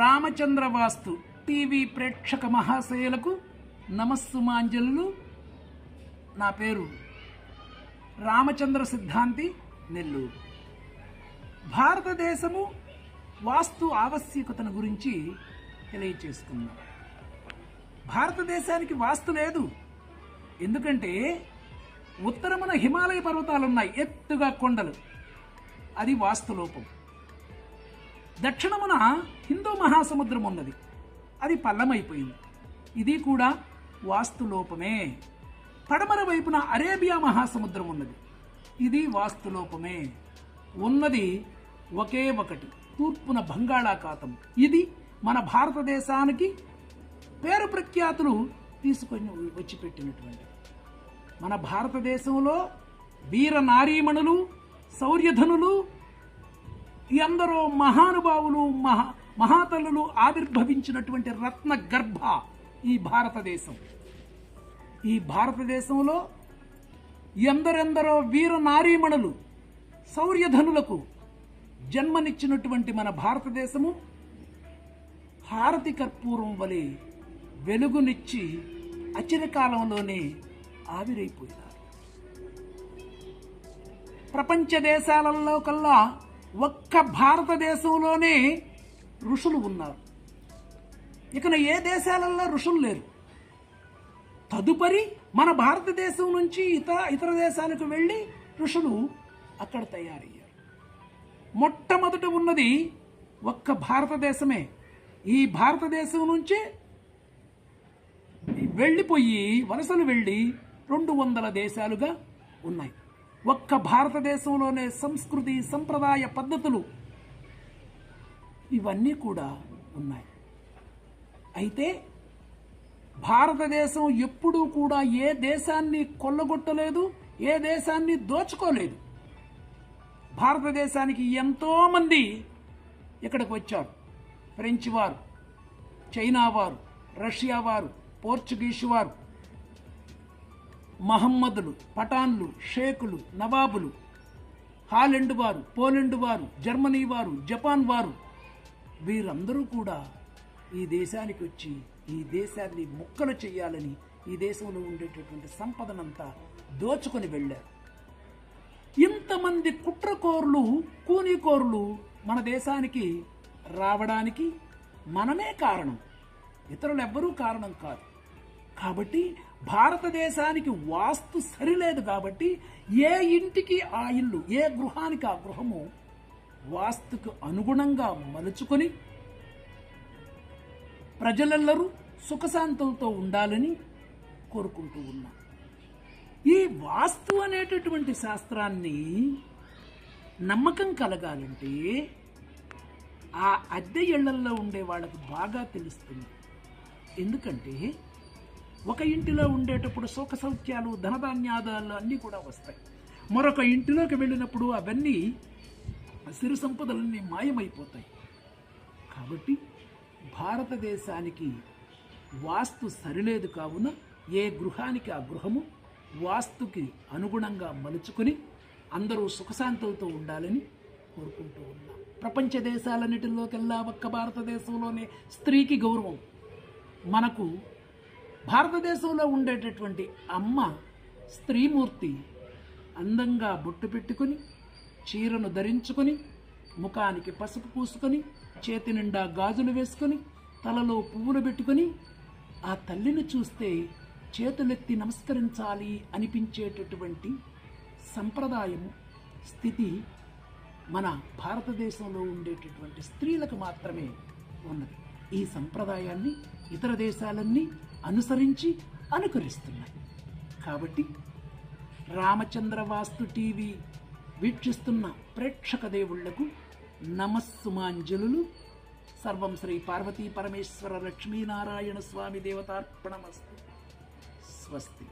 రామచంద్ర వాస్తు TV ప్రేక్షక మహాశయులకు నమస్సుమాంజలు. నా పేరు రామచంద్ర సిద్ధాంతి, నెల్లూరు. భారతదేశము వాస్తు ఆవశ్యకతను గురించి తెలియచేసుకుందాం. భారతదేశానికి వాస్తు లేదు. ఎందుకంటే ఉత్తరమున హిమాలయ పర్వతాలు ఉన్నాయి, ఎత్తుగా కొండలు, అది వాస్తు లోపం. దక్షిణమున హిందూ మహాసముద్రం ఉన్నది, అది పల్లమైపోయింది, ఇది కూడా వాస్తు లోపమే. పడమర వైపున అరేబియా మహాసముద్రం ఉన్నది, ఇది వాస్తు లోపమే. ఉన్నది ఒకే ఒకటి, తూర్పున బంగాళాఖాతం. ఇది మన భారతదేశానికి పేరు ప్రఖ్యాతులు తీసుకొని వచ్చిపెట్టినటువంటి మన భారతదేశంలో వీర నారీమణులు, శౌర్యధనులు, ఎందరో మహానుభావులు, మహాతల్లులు ఆవిర్భవించినటువంటి రత్న గర్భ ఈ భారతదేశం. ఈ భారతదేశంలో ఎందరెందరో వీర నారీమణులు, శౌర్యధనులకు జన్మనిచ్చినటువంటి మన భారతదేశము హారతి కర్పూరం వలె వెలుగునిచ్చి అచిరకాలంలోనే ఆవిరైపోయినారు. ప్రపంచ దేశాలలో కల్లా ఒక్క భారతదేశంలోనే ఋషులు ఉన్నారు. ఇక ఏ దేశాలలో ఋషులు లేరు. తదుపరి మన భారతదేశం నుంచి ఇతర దేశాలకు వెళ్ళి ఋషులు అక్కడ తయారయ్యారు. మొట్టమొదట ఉన్నది ఒక్క భారతదేశమే. ఈ భారతదేశం నుంచి వెళ్ళిపోయి వలసలు వెళ్ళి 200 దేశాలుగా ఉన్నాయి. ఒక్క భారతదేశంలోనే సంస్కృతి, సంప్రదాయ పద్ధతులు ఇవన్నీ కూడా ఉన్నాయి. అయితే భారతదేశం ఎప్పుడూ కూడా ఏ దేశాన్ని కొల్లగొట్టలేదు, ఏ దేశాన్ని దోచుకోలేదు. భారతదేశానికి ఎంతో మంది ఇక్కడికి వచ్చారు. ఫ్రెంచ్ వారు, చైనా వారు, రష్యా వారు, పోర్చుగీసు వారు, మహమ్మదులు, పఠాన్లు, షేకులు, నవాబులు, హాలెండ్ వారు, పోలెండ్ వారు, జర్మనీ వారు, జపాన్ వారు, వీరందరూ కూడా ఈ దేశానికి వచ్చి ఈ దేశాన్ని ముక్కలు చేయాలని, ఈ దేశంలో ఉండేటటువంటి సంపదనంతా దోచుకొని వెళ్ళారు. ఇంతమంది కుట్రకోరులు, కూనీకోరులు మన దేశానికి రావడానికి మనమే కారణం, ఇతరులు ఎవ్వరూ కారణం కాదు. కాబట్టి భారతదేశానికి వాస్తు సరిలేదు. కాబట్టి ఏ ఇంటికి ఆ ఇల్లు, ఏ గృహానికి ఆ గృహము వాస్తుకు అనుగుణంగా మలుచుకొని ప్రజలెల్లరూ సుఖశాంతులతో ఉండాలని కోరుకుంటూ ఉన్నాం. ఈ వాస్తు అనేటటువంటి శాస్త్రాన్ని నమ్మకం కలగాలంటే ఆ అద్దె ఇళ్లల్లో ఉండే వాళ్ళకు బాగా తెలుస్తుంది. ఎందుకంటే ఒక ఇంటిలో ఉండేటప్పుడు సుఖ సౌఖ్యాలు, ధనధాన్యాదాలు అన్నీ కూడా వస్తాయి. మరొక ఇంటిలోకి వెళ్ళినప్పుడు అవన్నీ సిరి సంపదలన్నీ మాయమైపోతాయి. కాబట్టి భారతదేశానికి వాస్తు సరిలేదు. కావున ఏ గృహానికి ఆ గృహము వాస్తుకి అనుగుణంగా మలుచుకొని అందరూ సుఖశాంతులతో ఉండాలని కోరుకుంటూ ఉన్నాం. ప్రపంచ దేశాలన్నిటిలోకెల్లా ఒక్క భారతదేశంలోనే స్త్రీకి గౌరవం. మనకు భారతదేశంలో ఉండేటటువంటి అమ్మ స్త్రీమూర్తి అందంగా బొట్టు పెట్టుకొని, చీరను ధరించుకొని, ముఖానికి పసుపు పూసుకొని, చేతి నిండా గాజులు వేసుకొని, తలలో పువ్వులు పెట్టుకొని ఆ తల్లిని చూస్తే చేతులెత్తి నమస్కరించాలి అనిపించేటటువంటి సంప్రదాయము, స్థితి మన భారతదేశంలో ఉండేటటువంటి స్త్రీలకు మాత్రమే ఉన్నది. ఈ సంప్రదాయాన్ని ఇతర దేశాలన్నీ అనుసరించి అనుకరిస్తున్నాయి. కాబట్టి రామచంద్ర వాస్తు టీవీ వీక్షిస్తున్న ప్రేక్షక దేవుళ్లకు నమస్సుమాంజలు. సర్వం శ్రీ పార్వతీ పరమేశ్వర లక్ష్మీనారాయణ స్వామి దేవతార్పణమస్తు. స్వస్తి.